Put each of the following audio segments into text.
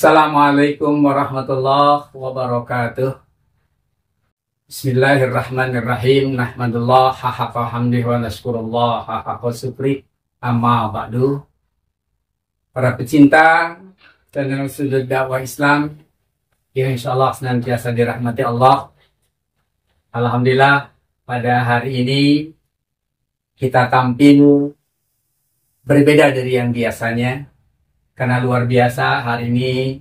Assalamualaikum warahmatullahi wabarakatuh. Bismillahirrahmanirrahim. Nahmadullah haqqa hamdihi wa nashkurullah haqqa syukri. Amma ba'du. Para pecinta channel Sudut Dakwah Islam yang insyaallah senantiasa dirahmati Allah. Alhamdulillah pada hari ini kita tampil berbeda dari yang biasanya. Karena luar biasa hari ini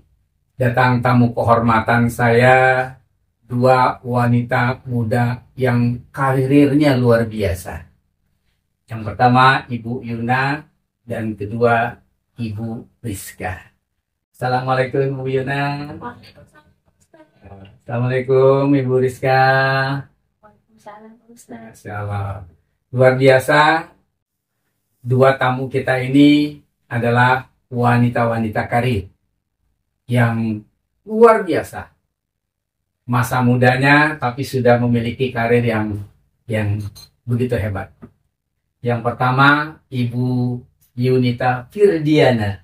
datang tamu kehormatan saya, dua wanita muda yang karirnya luar biasa. Yang pertama Ibu Yuna dan kedua Ibu Rizka. Assalamualaikum Ibu Yuna. Assalamualaikum Ibu Rizka. Waalaikumsalam. Luar biasa, dua tamu kita ini adalah wanita-wanita karir yang luar biasa. Masa mudanya tapi sudah memiliki karir yang begitu hebat. Yang pertama Ibu Yunita Firdiana,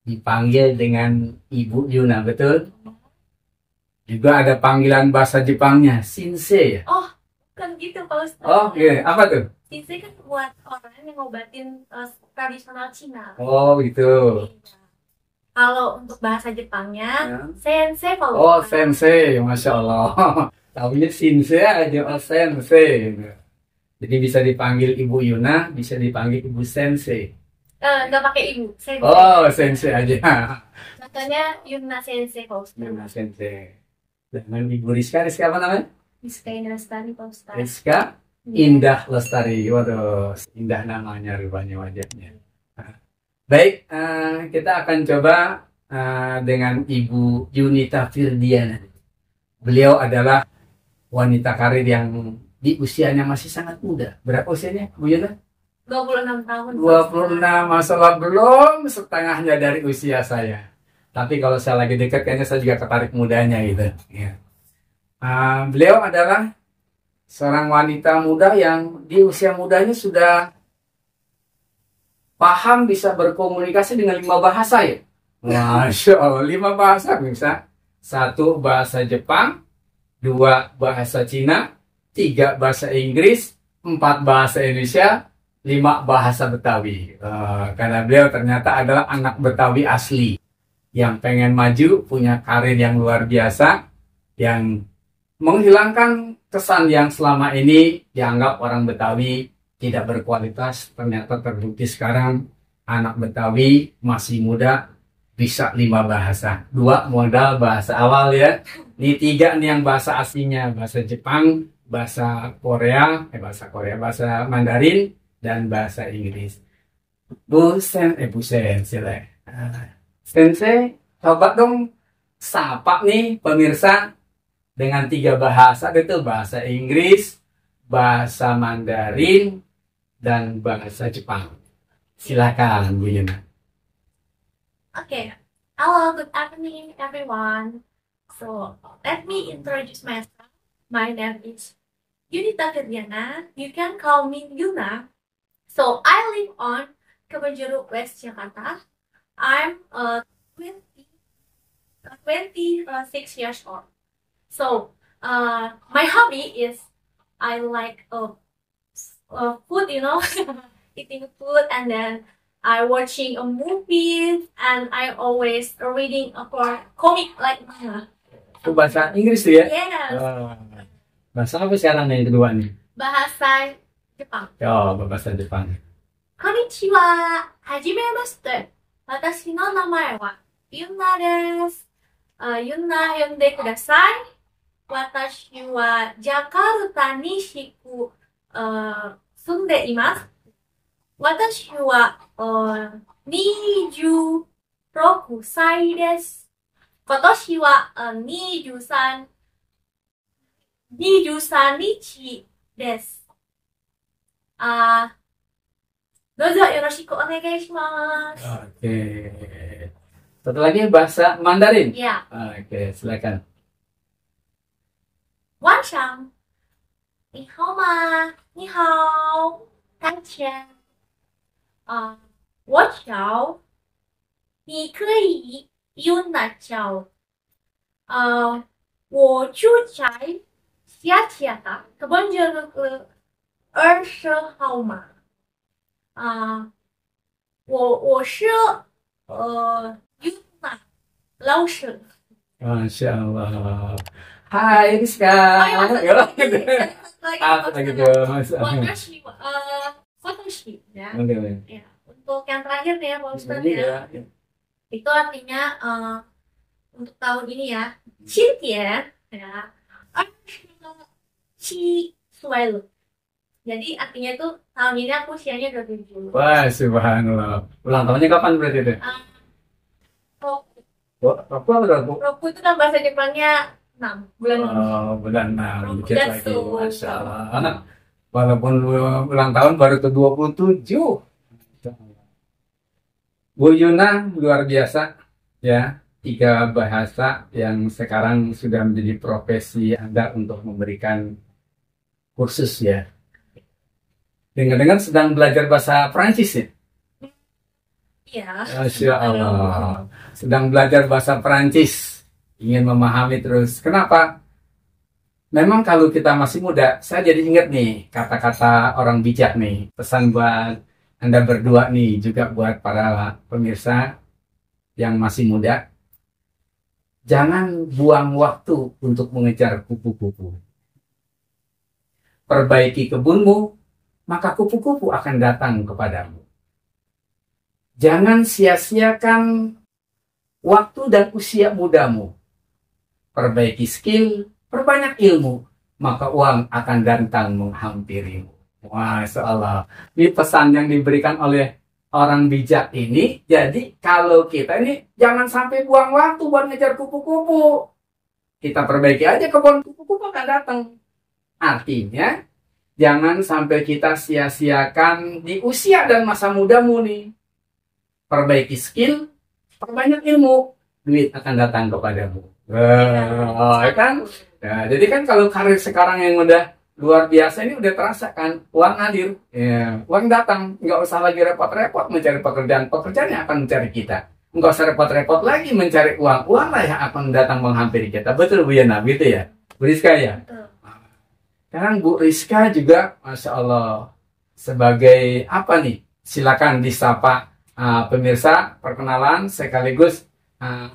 dipanggil dengan Ibu Yuna, betul? Juga ada panggilan bahasa Jepangnya Shinsei ya? Oh, kan gitu Pak Ustadz. Oh iya, apa tuh? Shinsei kan buat orang yang ngobatin tradisional Cina. Oh gitu. Kalau untuk bahasa Jepangnya, Ya. sensei Pak Oh Ustadz. sensei, Masya Allah. Tahunya Shinsei aja, oh sensei. Jadi bisa dipanggil Ibu Yuna, bisa dipanggil Ibu Sensei. Nggak pakai ibu, sensei. Oh sensei aja. Contohnya Yuna sensei Pak Ustadz. Yuna sensei. Dengan Ibu Rizka, Rizka apa namanya? Rizka Indah Lestari Pak Ustadz. Rizka Indah Lestari. Waduh, indah namanya, rupanya wajahnya. Baik, kita akan coba dengan Ibu Yunita Firdiana. Beliau adalah wanita karir yang di usianya masih sangat muda. Berapa usianya, Bu Yuna? 26 tahun. 26, masalah belum setengahnya dari usia saya. Tapi kalau saya lagi dekat, kayaknya saya juga ketarik mudanya gitu. Ya. Beliau adalah seorang wanita muda yang di usia mudanya sudah paham bisa berkomunikasi dengan 5 bahasa ya. Masya Allah, 5 bahasa bisa. 1 bahasa Jepang, 2 bahasa Cina, 3 bahasa Inggris, 4 bahasa Indonesia, 5 bahasa Betawi. Karena beliau ternyata adalah anak Betawi asli yang pengen maju, punya karir yang luar biasa, yang menghilangkan kesan yang selama ini dianggap orang Betawi tidak berkualitas. Ternyata terbukti sekarang anak Betawi masih muda bisa 5 bahasa. 2 modal bahasa awal ya. Ini 3 nih yang bahasa aslinya, bahasa Jepang, bahasa Korea, bahasa Mandarin, dan bahasa Inggris. Bu Sensei, coba dong sapa nih pemirsa dengan 3 bahasa, itu bahasa Inggris, bahasa Mandarin, dan bahasa Jepang. Silakan Bu Yuna. Okay. Hello, good afternoon everyone. So, let me introduce myself. My name is Yunita Firdiana. You can call me Yuna. So, I live on Kebonjeruk, West Jakarta. I'm 26 years old. So, my hobby is I like food, eating food, and then I watching a movie, and I always reading a comic like manga. Itu bahasa Inggris tuh ya? Yes. Bahasa apa sekarang yang kedua nih? Bahasa Jepang. Oh, bahasa Jepang. Konnichiwa. Hajimemashite. Watashi no namae wa Yuna desu. Yuna yonde kudasai. Watashi wa Jakarta ni sunde imasu. Watashi wa 26歳です。今年は23日です。どうぞよろしくお願いします。 Oke. Satu lagi bahasa Mandarin. Ya. Oke, silakan. 晚上你好吗？你好，大家。我想你可以 Yuna Chao. 我住在夏天的 kebun jeruk 20号嘛。我是Yuna 老师。 Masya Allah. Hai Rizka. Oh ya, Ya, lagi apa gitu? Mas. Watashi Watashi ya. Oke, oke. Ya, untuk yang terakhir nih ya Pak Ustadz Ini ya. ya. Itu artinya untuk tahun ini ya, 今年 ya, 27 Suelu. Jadi artinya itu tahun ini aku usianya 27. Wah, subhanallah. Ulang tahunnya kapan berarti itu? Roku. Apa Rabu? Roku itu kan bahasa Jepangnya 6 bulan. Oh, bulan 6 dikit That's lagi. so- Masya Allah. Anak, walaupun ulang tahun baru ke 27. Bu Yuna luar biasa ya. 3 bahasa yang sekarang sudah menjadi profesi Anda untuk memberikan kursus ya. Dengar-dengar sedang belajar bahasa Prancis ya? Iya. Masya Allah. Sedang belajar bahasa Prancis. Ingin memahami terus. Kenapa? Memang kalau kita masih muda, saya jadi ingat nih kata-kata orang bijak nih. Pesan buat Anda berdua nih, juga buat para pemirsa yang masih muda. Jangan buang waktu untuk mengejar kupu-kupu. Perbaiki kebunmu, maka kupu-kupu akan datang kepadamu. Jangan sia-siakan waktu dan usia mudamu. Perbaiki skill, perbanyak ilmu, maka uang akan datang menghampirimu. Masya Allah. Ini pesan yang diberikan oleh orang bijak ini. Jadi kalau kita ini jangan sampai buang waktu buat ngejar kupu-kupu. Kita perbaiki aja kebun, kupu-kupu akan datang. Artinya, jangan sampai kita sia-siakan di usia dan masa mudamu nih. Perbaiki skill, perbanyak ilmu, duit akan datang kepadamu. Kan? Ya, jadi kan kalau karir sekarang yang udah luar biasa ini udah terasa kan, uang hadir, ya, uang datang, nggak usah lagi repot-repot mencari pekerjaan, pekerjaan yang akan mencari kita. Nggak usah repot-repot lagi mencari uang, uang lah yang akan datang menghampiri kita. Betul Bu Yana, gitu ya, Bu Rizka ya. Sekarang Bu Rizka juga, Masya Allah, sebagai apa nih? Silakan disapa pemirsa, perkenalan sekaligus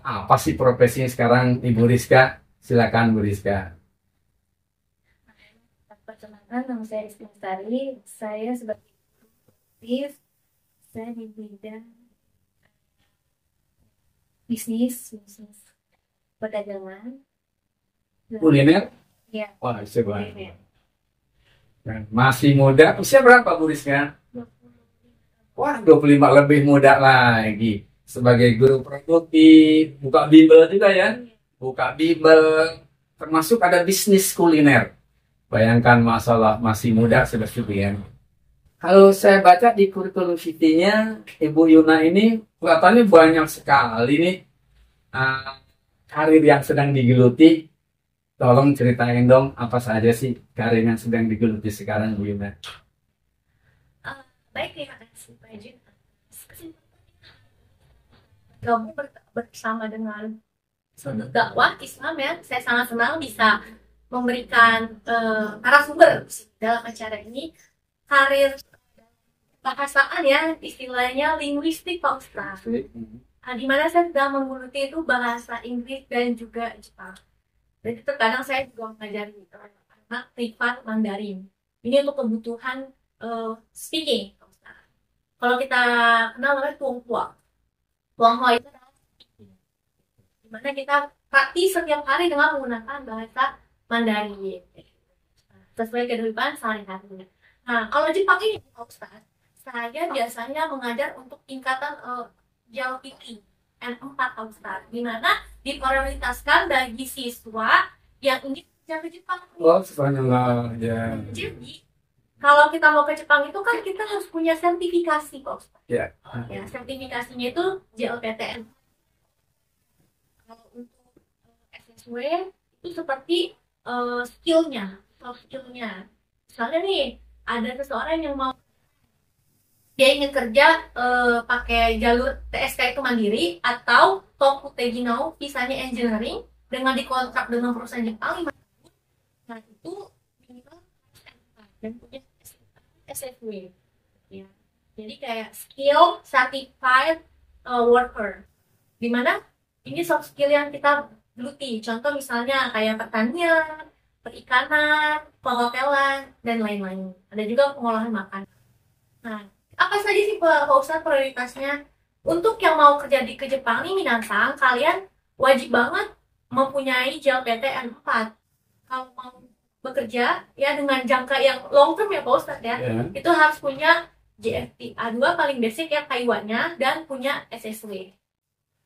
apa sih profesinya sekarang Ibu Rizka? Silakan Bu Rizka. Perkenalkan, nama saya Rizky Lestari. Saya sebagai aktif, saya di bidang bisnis perdagangan. Kuliner? Ya. Wah, sebenarnya. Masih muda. Usia berapa Bu Rizka? Wah, 25 lebih muda lagi. Sebagai guru produktif, buka bimbel juga ya. Buka bimbel, termasuk ada bisnis kuliner. Bayangkan masalah masih muda sudah sekian. Kalau saya baca di kurikulum vitae-nya, Ibu Yuna ini kelihatannya banyak sekali nih karir yang sedang digeluti. Tolong ceritain dong apa saja sih karir yang sedang digeluti sekarang Bu Yuna. Baik, terima kasih Pak Jun. Gabung bersama dengan sudut dakwah Islam ya, saya sangat senang bisa memberikan narasumber dalam acara ini. Karir bahasaan ya, istilahnya linguistik Pak Ustaz. Di mana saya sedang menggeluti itu bahasa Inggris dan juga Jepang. Dan terkadang saya juga mengajari anak privat Mandarin. Ini untuk kebutuhan speaking. Kalau kita kenal namanya Tuanghua. Tuanghua itu adalah dimana kita praktis setiap hari dengan menggunakan bahasa Mandarin sesuai kehidupan sehari-hari. Nah, kalau Jepang ini Pak Ustaz, saya biasanya mengajar untuk tingkatan JLPT N4 Pak Ustaz, dimana diprioritaskan bagi siswa yang ingin belajar ke Jepang. Oh, subhanallah ya. Jadi kalau kita mau ke Jepang itu kan kita harus punya sertifikasi Pak Ustaz. Ya. Ya, sertifikasinya itu JLPTN. Kalau untuk SSW itu seperti skillnya, soft skillnya. Misalnya nih, ada seseorang yang mau dia ingin kerja pakai jalur TSK itu mandiri atau Toku Teginau misalnya engineering dengan dikontrak dengan perusahaan Jepang 5 tahun. Nah itu minimal dan punya SFW ya. Jadi kayak skill certified worker, dimana ini soft skill yang kita geluti. Contoh misalnya kayak pertanian, perikanan, perhotelan, dan lain-lain. Ada juga pengolahan makan. Nah, apa saja sih Pak Ustadz prioritasnya? Untuk yang mau kerja ke Jepang nih Minantang, kalian wajib banget mempunyai JLPTN 4. Kalau mau bekerja ya dengan jangka yang long term ya Pak Ustadz ya, itu harus punya JFT A2 paling basic ya K2-nya dan punya SSW.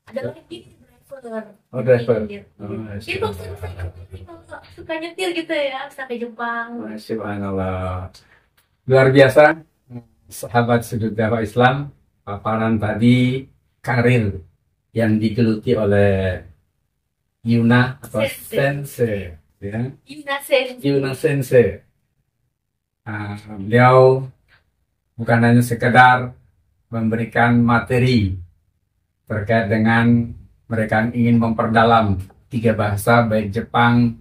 Ada lagi driver. Oh, driver. Jadi Pak Ustadz suka nyetir gitu ya sampai Jepang. Masya Allah. Luar biasa. Sahabat sudut dakwah Islam, paparan tadi karir yang digeluti oleh Yuna atau Sensei, ya. Yuna Sensei. Beliau bukan hanya sekedar memberikan materi terkait dengan mereka ingin memperdalam 3 bahasa baik Jepang,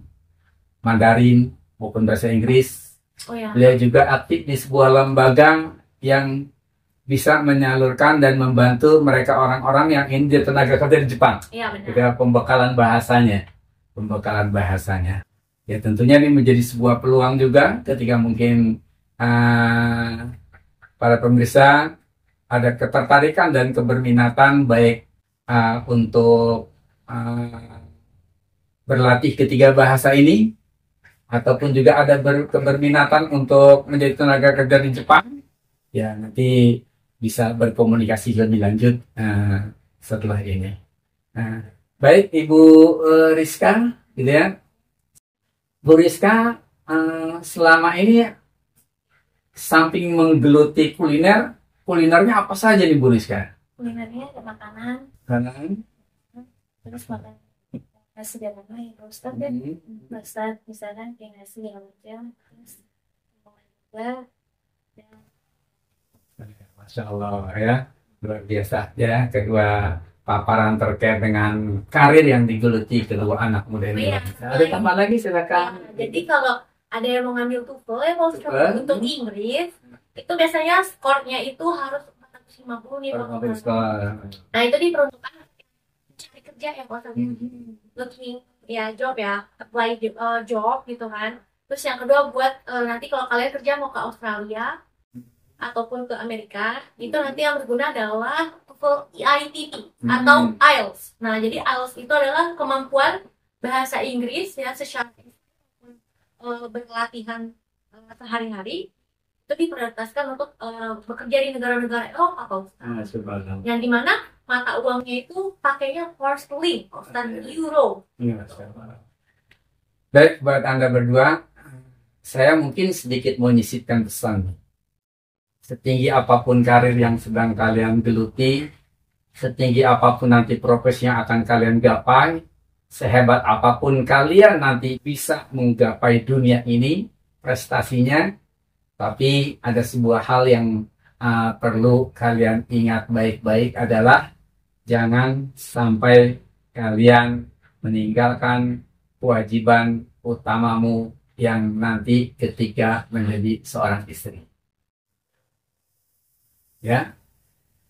Mandarin maupun bahasa Inggris. Oh, ya. Beliau juga aktif di sebuah lembaga yang bisa menyalurkan dan membantu mereka orang-orang yang ingin tenaga kerja di Jepang. Iya, benar. Juga pembekalan bahasanya. Ya tentunya ini menjadi sebuah peluang juga ketika mungkin para pemirsa ada ketertarikan dan keberminatan baik untuk berlatih ketiga bahasa ini ataupun juga ada keberminatan untuk menjadi tenaga kerja di Jepang. Ya nanti bisa berkomunikasi lebih lanjut setelah ini. Baik Ibu Rizka, gitu ya. Bu Rizka selama ini samping menggeluti kulinernya apa saja nih Bu Rizka? Kulinernya ada makanan, terus makan nasi sederhana ya Pak Ustadz ya. Pak Ustadz misalkan kayak nasi yang macam, terus juga Masya Allah ya, luar biasa ya kedua paparan terkait dengan karir yang digeluti kedua anak muda ini. Ada tambah lagi silakan. Jadi kalau ada yang mau ngambil TOEFL ya mau untuk Inggris itu biasanya skornya itu harus 450 nih Pak. Nah itu diperuntukkan cari kerja ya Pak. Looking ya job ya, apply job gitu kan. Terus yang kedua buat nanti kalau kalian kerja mau ke Australia ataupun ke Amerika, itu nanti yang berguna adalah TOEFL EITP atau IELTS. Nah, jadi IELTS itu adalah kemampuan bahasa Inggris ya secara berlatihan sehari-hari itu diprioritaskan untuk bekerja di negara-negara Eropa, Pak Ustaz. Yang dimana mata uangnya itu pakainya sterling dan euro. Baik, buat Anda berdua, saya mungkin sedikit mau nyisipkan pesan. Setinggi apapun karir yang sedang kalian geluti, setinggi apapun nanti profesi yang akan kalian gapai, sehebat apapun kalian nanti bisa menggapai dunia ini, prestasinya, tapi ada sebuah hal yang perlu kalian ingat baik-baik adalah jangan sampai kalian meninggalkan kewajiban utamamu yang nanti ketika menjadi seorang istri. Ya,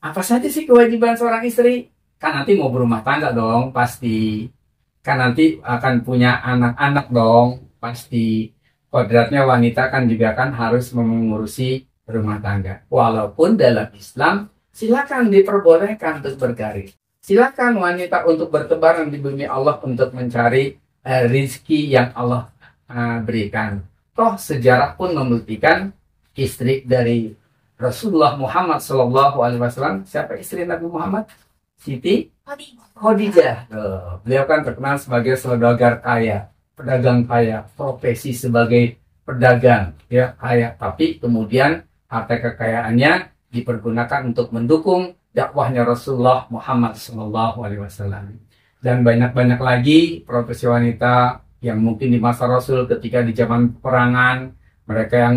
apa saja sih kewajiban seorang istri? Kan nanti mau berumah tangga dong, pasti. Kan nanti akan punya anak-anak dong, pasti. Kodratnya wanita kan juga kan harus mengurusi rumah tangga. Walaupun dalam Islam, silakan diperbolehkan untuk berkarir. Silakan wanita untuk bertebaran di bumi Allah untuk mencari rizki yang Allah berikan. Toh sejarah pun membuktikan istri dari Rasulullah Muhammad SAW, siapa istri Nabi Muhammad? Siti Khadijah. Beliau kan terkenal sebagai saudagar kaya, pedagang kaya, profesi sebagai pedagang, ya kaya. Tapi kemudian harta kekayaannya dipergunakan untuk mendukung dakwahnya Rasulullah Muhammad SAW. Dan banyak-banyak lagi profesi wanita yang mungkin di masa Rasul ketika di zaman peperangan mereka yang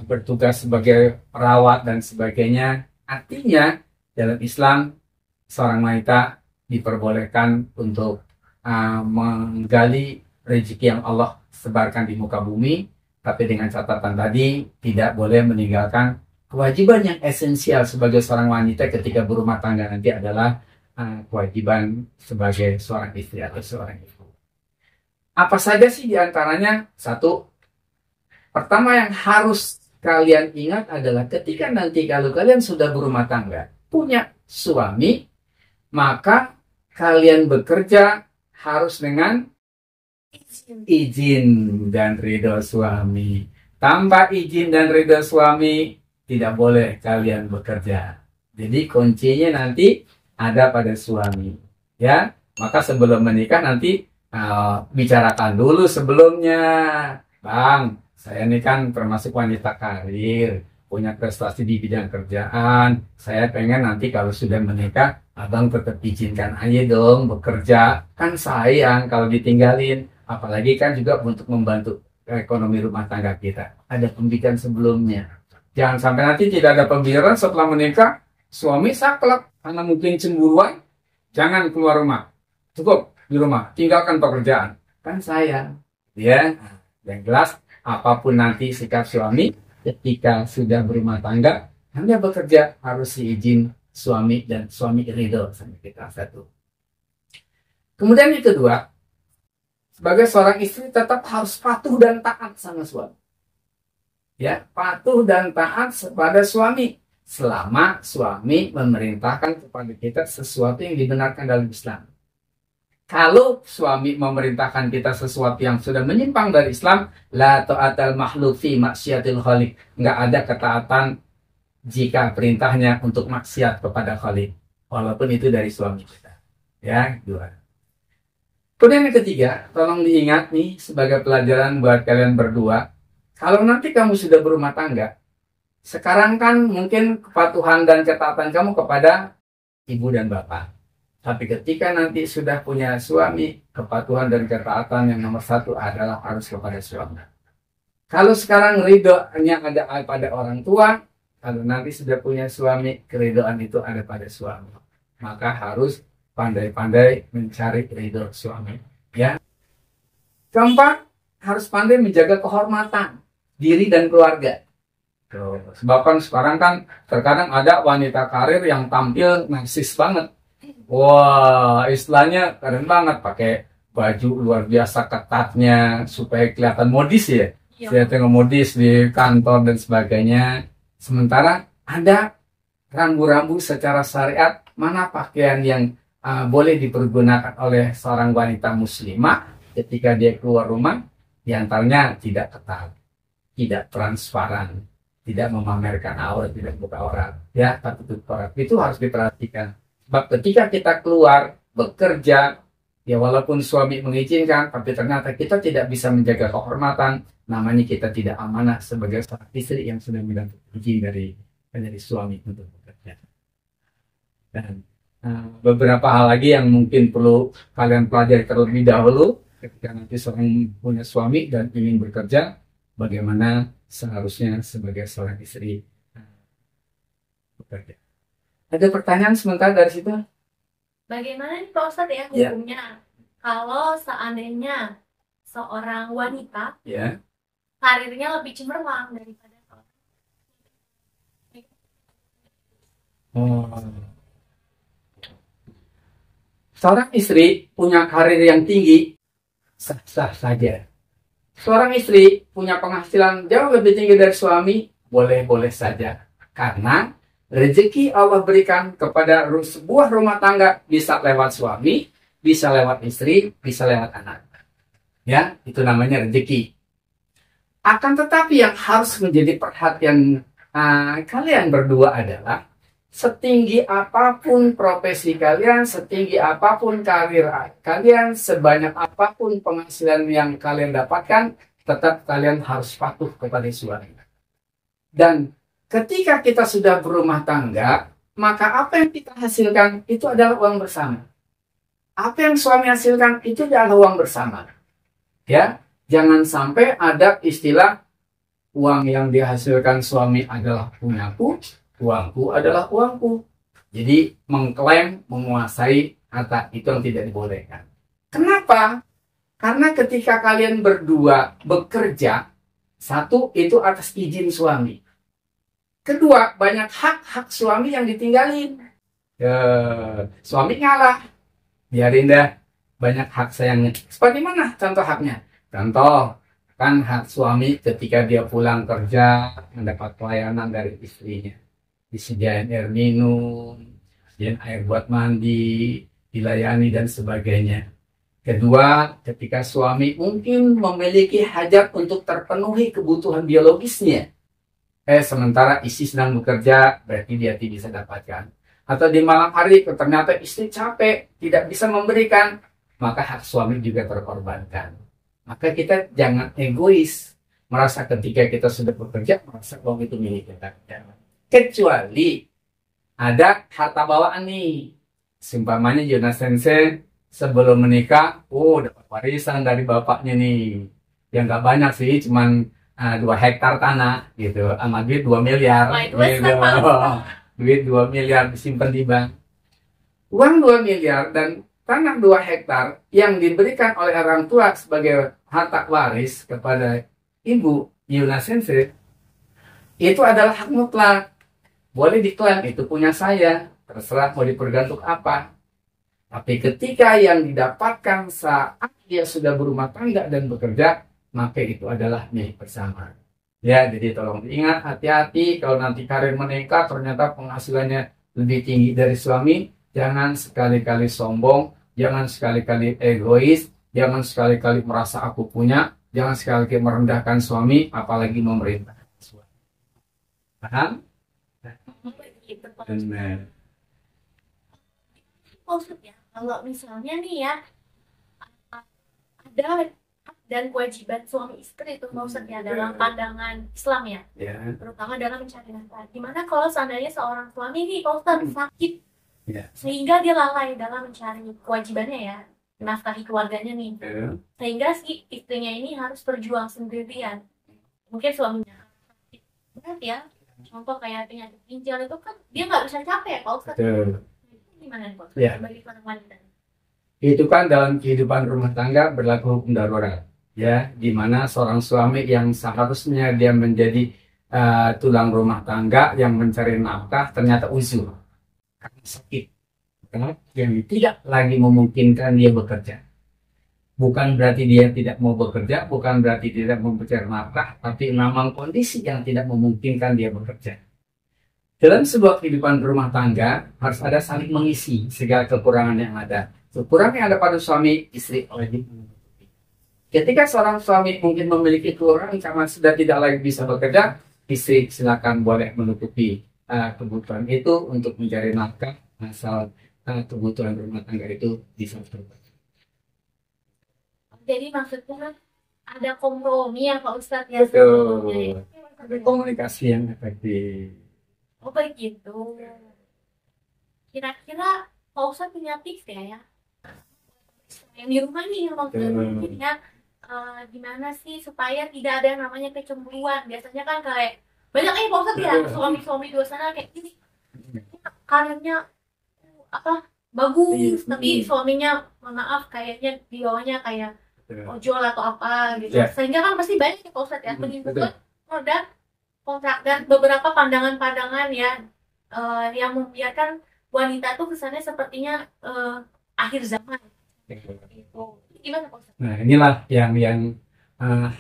bertugas sebagai perawat dan sebagainya. Artinya dalam Islam seorang wanita diperbolehkan untuk menggali rezeki yang Allah sebarkan di muka bumi, tapi dengan catatan tadi tidak boleh meninggalkan kewajiban yang esensial sebagai seorang wanita ketika berumah tangga nanti adalah kewajiban sebagai seorang istri atau seorang ibu. Apa saja sih diantaranya? Satu, pertama yang harus kalian ingat adalah ketika nanti kalau kalian sudah berumah tangga, punya suami, maka kalian bekerja harus dengan izin dan ridho suami. Tanpa izin dan ridho suami, tidak boleh kalian bekerja. Jadi kuncinya nanti ada pada suami. Ya, maka sebelum menikah nanti bicarakan dulu sebelumnya. Bang, saya ini kan termasuk wanita karir, punya prestasi di bidang kerjaan. Saya pengen nanti kalau sudah menikah, abang tetap izinkan aja dong bekerja. Kan sayang kalau ditinggalin. Apalagi kan juga untuk membantu ekonomi rumah tangga kita. Ada pembicaraan sebelumnya. Jangan sampai nanti tidak ada pembicaraan setelah menikah, suami saklek karena mungkin cemburuan. Jangan keluar rumah. Cukup di rumah, tinggalkan pekerjaan. Kan sayang. Ya, yang jelas apapun nanti sikap suami ketika sudah berumah tangga, Anda bekerja harus diizin suami dan suami ridho sama kita. Satu. Kemudian yang kedua, sebagai seorang istri tetap harus patuh dan taat sama suami. Ya, patuh dan taat kepada suami selama suami memerintahkan kepada kita sesuatu yang dibenarkan dalam Islam. Kalau suami memerintahkan kita sesuatu yang sudah menyimpang dari Islam, la ta'atal makhluk fi maksiatil khaliq. Nggak ada ketaatan jika perintahnya untuk maksiat kepada khaliq. Walaupun itu dari suami kita. Ya, dua. Kemudian yang ketiga, tolong diingat nih sebagai pelajaran buat kalian berdua. Kalau nanti kamu sudah berumah tangga, sekarang kan mungkin kepatuhan dan ketaatan kamu kepada ibu dan bapak. Tapi ketika nanti sudah punya suami, kepatuhan dan ketaatan yang nomor satu adalah harus kepada suami. Kalau sekarang ridhonya ada pada orang tua, kalau nanti sudah punya suami, keridhaan itu ada pada suami. Maka harus pandai-pandai mencari ridho suami. Ya. Keempat, harus pandai menjaga kehormatan diri dan keluarga. Tuh, sebab kan sekarang kan terkadang ada wanita karir yang tampil narsis banget. Wah, istilahnya keren banget, pakai baju luar biasa ketatnya supaya kelihatan modis ya. Saya tengok modis di kantor dan sebagainya. Sementara ada rambu-rambu secara syariat mana pakaian yang boleh dipergunakan oleh seorang wanita muslimah ketika dia keluar rumah. Di antaranya tidak ketat, tidak transparan, tidak memamerkan aurat, tidak buka aurat, ya, tapi tutup aurat. Itu harus diperhatikan. Sebab ketika kita keluar bekerja, ya walaupun suami mengizinkan, tapi ternyata kita tidak bisa menjaga kehormatan, namanya kita tidak amanah sebagai seorang istri yang sudah mendapat izin dari suami untuk bekerja. Dan beberapa hal lagi yang mungkin perlu kalian pelajari terlebih dahulu ketika nanti seorang punya suami dan ingin bekerja, bagaimana seharusnya sebagai seorang istri bekerja. Ada pertanyaan sebentar dari situ? Bagaimana nih Pak Ustadz ya hukumnya kalau seandainya seorang wanita karirnya lebih cemerlang daripada seorang istri punya karir yang tinggi, sah-sah saja. Seorang istri punya penghasilan jauh lebih tinggi dari suami, boleh-boleh saja. Karena rezeki Allah berikan kepada sebuah rumah tangga bisa lewat suami, bisa lewat istri, bisa lewat anak. Ya, itu namanya rezeki. Akan tetapi yang harus menjadi perhatian kalian berdua adalah setinggi apapun profesi kalian, setinggi apapun karir kalian, sebanyak apapun penghasilan yang kalian dapatkan, tetap kalian harus patuh kepada suami. Dan ketika kita sudah berumah tangga, maka apa yang kita hasilkan itu adalah uang bersama. Apa yang suami hasilkan itu adalah uang bersama. Ya, jangan sampai ada istilah uang yang dihasilkan suami adalah punyaku, uangku adalah uangku. Jadi mengklaim menguasai harta itu yang tidak dibolehkan. Kenapa? Karena ketika kalian berdua bekerja, satu itu atas izin suami. Kedua, banyak hak-hak suami yang ditinggalin. Suami ngalah, biarin dah, banyak hak sayangnya. Seperti mana contoh haknya? Contoh, kan hak suami ketika dia pulang kerja mendapat pelayanan dari istrinya, disediain air minum, disediain air buat mandi, dilayani dan sebagainya. Kedua, ketika suami mungkin memiliki hajat untuk terpenuhi kebutuhan biologisnya, sementara istri sedang bekerja, berarti dia tidak bisa dapatkan. Atau di malam hari ternyata istri capek, tidak bisa memberikan, maka hak suami juga terkorbankan. Maka kita jangan egois, merasa ketika kita sudah bekerja, merasa uang itu milik kita. Kecuali ada harta bawaan nih. Seumpamanya Jonas Sensei sebelum menikah, dapat warisan dari bapaknya nih. Yang gak banyak sih, cuman 2 hektar tanah gitu, sama duit 2 miliar. Duit 2 miliar disimpan di bank. Uang 2 miliar dan tanah 2 hektar yang diberikan oleh orang tua sebagai harta waris kepada ibu Yuna Sensei, itu adalah hak mutlak. Boleh diklaim itu punya saya, terserah mau dipergantung apa. Tapi ketika yang didapatkan saat dia sudah berumah tangga dan bekerja, maka itu adalah milik bersama. Ya, jadi tolong diingat, hati-hati kalau nanti karir meningkat ternyata penghasilannya lebih tinggi dari suami, jangan sekali-kali sombong, jangan sekali-kali egois, jangan sekali-kali merasa aku punya, jangan sekali-kali merendahkan suami, apalagi memerintah suami. Paham? Benar. Maksudnya, kalau misalnya nih ya, ada hak dan kewajiban suami istri itu maksudnya dalam pandangan Islam ya, terutama dalam mencari nafkah. Gimana kalau seandainya seorang suami nih Pak Ustadz sakit, sehingga dia lalai dalam mencari kewajibannya ya, nafkahi keluarganya nih, sehingga si istrinya ini harus berjuang sendirian. Mungkin suaminya sakit berat ya, contoh kayak penyakit ginjal itu kan dia nggak bisa capek ya Pak Ustadz. Gimana Pak Ustadz bagi para wanita? Itu kan dalam kehidupan rumah tangga berlaku hukum darurat. Ya, di mana seorang suami yang seharusnya dia menjadi tulang rumah tangga yang mencari nafkah ternyata uzur karena sakit, karena yang tidak lagi memungkinkan dia bekerja. Bukan berarti dia tidak mau bekerja, bukan berarti tidak mau mencari nafkah, tapi memang kondisi yang tidak memungkinkan dia bekerja. Dalam sebuah kehidupan rumah tangga harus ada saling mengisi segala kekurangan yang ada. Kekurangan yang ada pada suami, istri wajib menutupi. Ketika seorang suami mungkin memiliki kekurangan karena sudah tidak lagi bisa bekerja, istri silakan boleh menutupi kebutuhan itu untuk mencari nafkah, asal kebutuhan rumah tangga itu bisa terpenuhi. Jadi maksudnya ada kompromi ya Pak Ustadz ya sebelumnya. Ada komunikasi yang efektif. Oh begitu. Kira-kira Pak Ustadz punya tips ya? Yang di rumah nih maksudnya gimana sih supaya tidak ada yang namanya kecemburuan. Biasanya kan kayak banyak Pak Ustadz ya suami-suami di luar sana kayak gini, karirnya bagus, tapi suaminya maaf kayaknya di bawahnya kayak ojol atau apa gitu. Sehingga kan pasti banyak Pak Ustadz ya menimbulkan produk kontrak dan beberapa pandangan-pandangan ya yang membiarkan wanita tuh kesannya sepertinya akhir zaman. Gimana Pak Ustadz? Nah, inilah yang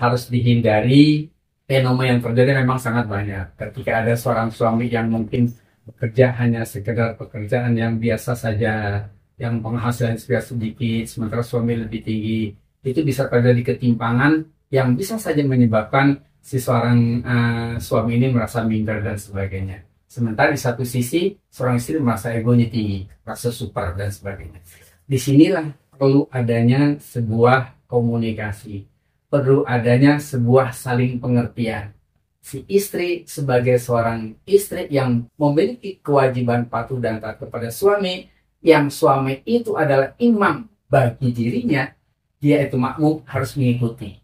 harus dihindari. Fenomena yang terjadi memang sangat banyak. Ketika ada seorang suami yang mungkin bekerja hanya sekedar pekerjaan yang biasa saja, yang penghasilan sedikit, sementara suami lebih tinggi, itu bisa terjadi ketimpangan yang bisa saja menyebabkan si seorang suami ini merasa minder dan sebagainya. Sementara di satu sisi, seorang istri merasa egonya tinggi, merasa super dan sebagainya. Disinilah perlu adanya sebuah komunikasi. Perlu adanya sebuah saling pengertian. Si istri sebagai seorang istri yang memiliki kewajiban patuh dan taat kepada suami, yang suami itu adalah imam bagi dirinya, dia itu makmum harus mengikuti.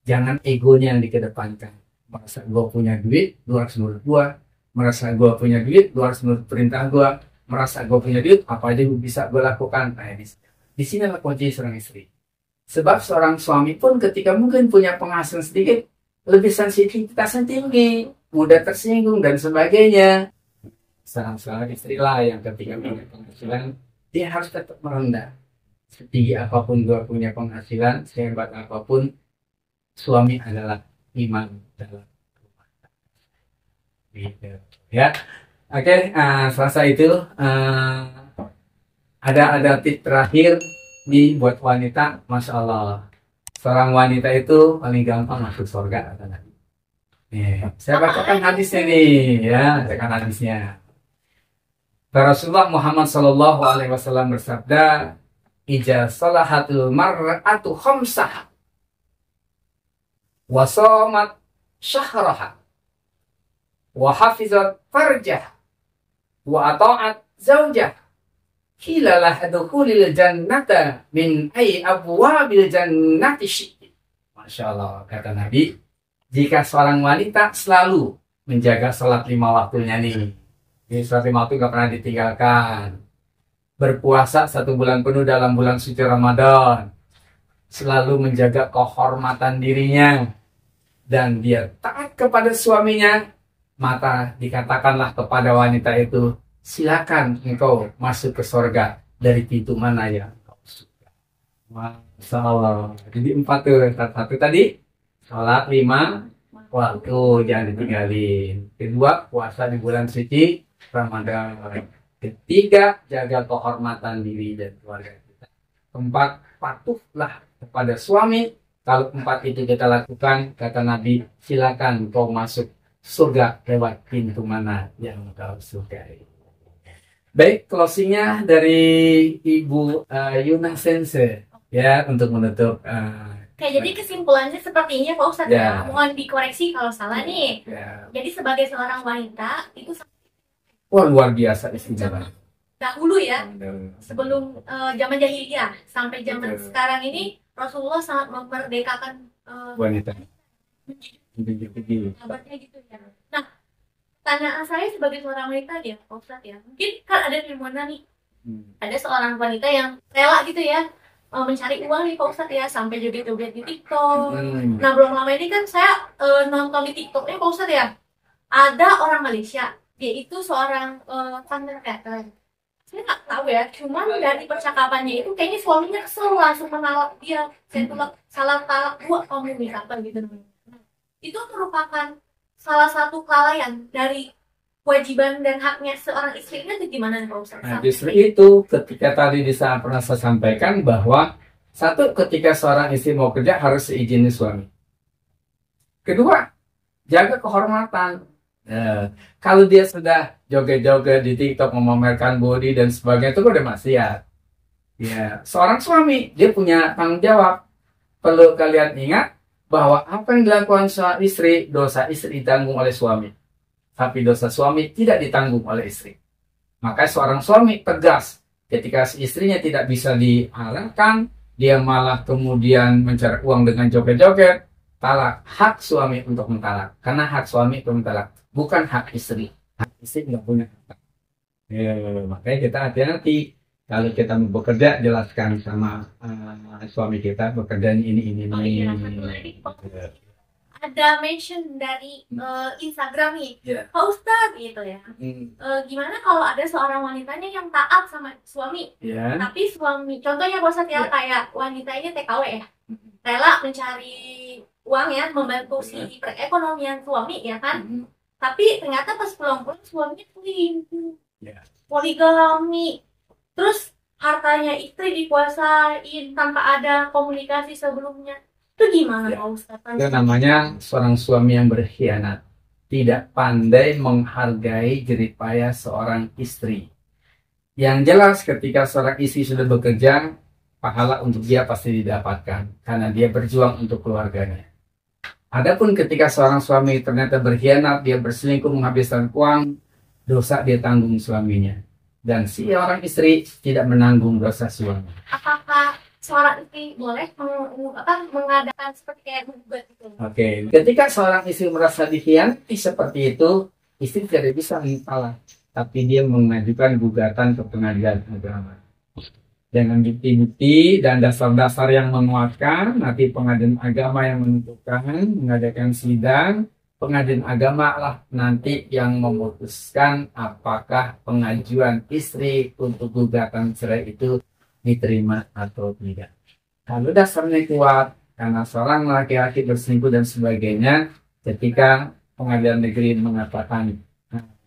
Jangan egonya yang dikedepankan. Merasa gue punya duit, lu harus nurut gue. Merasa gue punya duit, lu harus nurut perintah gue. Merasa gue punya duit, apa aja bisa gue lakukan. Nah, di sini adalah kunci seorang istri. Sebab seorang suami pun ketika mungkin punya penghasilan sedikit, lebih sensitivitasnya tinggi, mudah tersinggung dan sebagainya. Seorang istri lah yang ketika punya penghasilan, dia harus tetap merendah. Setinggi apapun gue punya penghasilan, sehebat apapun, suami adalah iman dalam rumah tangga. Gitu. Ya, oke. Selesai itu ada tips terakhir nih buat wanita. Masya Allah, seorang wanita itu paling gampang masuk surga kata Nabi. Saya bacakan hadisnya nih, ya, bacakan hadisnya. Rasulullah Muhammad Sallallahu Alaihi Wasallam bersabda, "Ija salahatul mar'atu khamsah, wa shamat syahraha, wa hafizat farjah, wa ata'at zaujah, hilalah dukhulil jannata min ay abwabil jannati syi'ti." Masya Allah, kata Nabi, jika seorang wanita selalu menjaga sholat 5 waktunya nih, ini sholat 5 waktu gak pernah ditinggalkan, berpuasa 1 bulan penuh dalam bulan suci Ramadan, selalu menjaga kehormatan dirinya, dan dia taat kepada suaminya, maka dikatakanlah kepada wanita itu, silakan engkau masuk ke surga dari pintu mana yang engkau suka. Masya Allah. Jadi 4 tuh. Satu tadi, sholat 5 waktu jangan ditinggalin. Kedua, puasa di bulan suci Ramadan. Ketiga, jaga kehormatan diri dan keluarga kita. Keempat, patuhlah kepada suami. Kalau 4 itu kita lakukan, kata Nabi, silakan kau masuk surga lewat pintu mana yang kau sukai. Baik, closingnya dari Ibu Yuna Sensei, ya, untuk menutup. Oke, jadi kesimpulannya sepertinya Pak Ustadz, Ya. mohon dikoreksi kalau salah nih. Ya. Jadi sebagai seorang wanita itu Wah, luar biasa istimewa. dahulu ya, sebelum zaman jahiliyah sampai zaman Betul. sekarang ini, Rasulullah sangat memerdekakan Wanita. sahabatnya gitu ya. Nah, pertanyaan saya sebagai seorang wanita ya, Pak Ustadz ya, mungkin kan ada fenomena nih, ada seorang wanita yang rela gitu ya mencari uang nih Pak Ustadz ya, sampai joget-joget di TikTok. Nah, belum lama ini kan saya nonton di TikToknya Pak Ustadz ya, ada orang Malaysia, dia itu seorang content creator. Saya nggak tahu ya, cuman dari percakapannya itu kayaknya suaminya kesel langsung menalak dia. Saya tuh salah talak 2 kamu misalkan gitu. Nah, itu merupakan salah satu kelalaian dari kewajiban dan haknya seorang istri. Itu gimana Pak Ustadz? Nah, justru itu ketika tadi pernah saya sampaikan bahwa satu, ketika seorang istri mau kerja harus seizin suami. Kedua, jaga kehormatan. Kalau dia sudah joget-joget di TikTok memamerkan body dan sebagainya, itu udah maksiat. Ya, seorang suami dia punya tanggung jawab. Perlu kalian ingat bahwa apa yang dilakukan seorang istri, dosa istri ditanggung oleh suami, tapi dosa suami tidak ditanggung oleh istri. Maka seorang suami tegas ketika istrinya tidak bisa dihalalkan, dia malah kemudian mencari uang dengan joget-joget, talak. Hak suami untuk mentalak, karena hak suami untuk mentalak, bukan hak istri. Hak istri nggak punya hak. Makanya kita hati-hati kalau kita mau bekerja, jelaskan sama suami kita bekerja ini. Oh iya, satu lagi Pak. Ada mention dari Instagram nih, Yeah. Pak Ustadz gitu ya. Gimana kalau ada seorang wanitanya yang taat sama suami, Ya. tapi suami, contohnya Pak Ustadz ya, Ya. kayak wanita ini TKW ya, rela mencari uang ya, membantu si perekonomian suami ya kan, tapi ternyata pas pulang-pulang suaminya selingkuh, Ya. poligami, terus hartanya istri dikuasain tanpa ada komunikasi sebelumnya. Itu gimana Ya. Pak Ustadz? Itu namanya seorang suami yang berkhianat, tidak pandai menghargai jerih payah seorang istri. Yang jelas ketika seorang istri sudah bekerja, pahala untuk dia pasti didapatkan karena dia berjuang untuk keluarganya. Adapun ketika seorang suami ternyata berkhianat, dia berselingkuh, menghabiskan uang, dosa dia tanggung suaminya, dan si orang istri tidak menanggung dosa suami. Apakah seorang istri boleh mengadakan seperti kayak menggugat gitu. Oke, ketika seorang istri merasa dikhianati seperti itu, istri tidak bisa menolak, tapi dia mengajukan gugatan ke pengadilan agama. Dengan bukti-bukti dan dasar-dasar yang menguatkan, nanti pengadilan agama yang menentukan, mengadakan sidang, pengadilan agama lah nanti yang memutuskan apakah pengajuan istri untuk gugatan cerai itu diterima atau tidak. Kalau dasarnya kuat, karena seorang laki-laki berselingkuh dan sebagainya, ketika pengadilan negeri mengatakan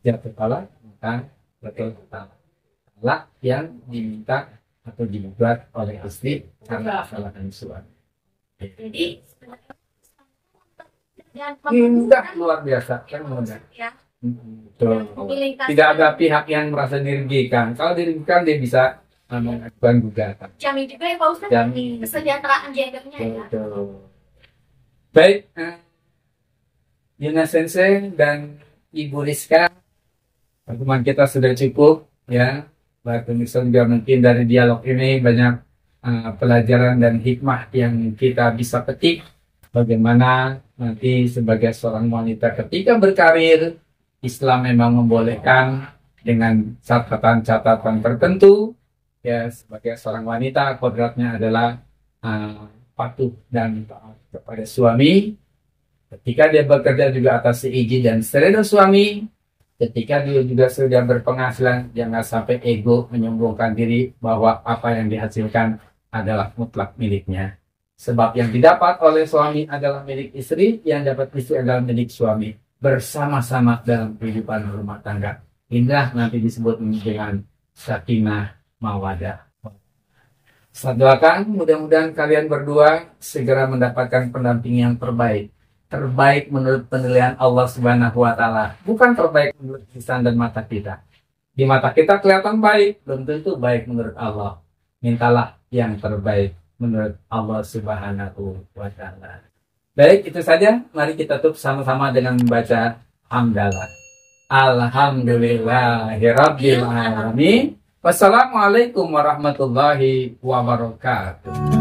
jatuh talak, maka betul talak yang diminta atau dibuat oleh istri karena kesalahan suami. Jadi Indah luar biasa, kan mudah. ya, Betul. Tidak ada pihak yang merasa dirugikan. Kalau dirugikan dia bisa mengajukan gugatan. jamin juga ya Pak Ustadz, Jamin. kesejahteraan gendernya ya. Betul. Baik, Yuna Sensei dan Ibu Rizka, pertemuan kita sudah cukup ya. Pemirsa juga mungkin dari dialog ini banyak pelajaran dan hikmah yang kita bisa petik. Bagaimana nanti sebagai seorang wanita ketika berkarir, Islam memang membolehkan dengan catatan-catatan tertentu. Ya, sebagai seorang wanita kodratnya adalah patuh dan taat kepada suami. Ketika dia bekerja juga atas izin dan seredha suami. Ketika dia juga sudah berpenghasilan, jangan sampai ego menyombongkan diri bahwa apa yang dihasilkan adalah mutlak miliknya. Sebab yang didapat oleh suami adalah milik istri, yang dapat istri adalah milik suami. Bersama-sama dalam kehidupan rumah tangga. Indah nanti disebut dengan sakinah mawadah. Saya doakan mudah-mudahan kalian berdua segera mendapatkan pendamping yang terbaik. Terbaik menurut penilaian Allah Subhanahu wa Ta'ala, bukan terbaik menurut lisan dan mata kita. Di mata kita kelihatan baik, belum tentu baik menurut Allah. Mintalah yang terbaik menurut Allah Subhanahu wa Ta'ala. Baik, itu saja. Mari kita tutup sama-sama dengan membaca hamdalah. Alhamdulillahirabbil alamin. Wassalamualaikum warahmatullahi wabarakatuh.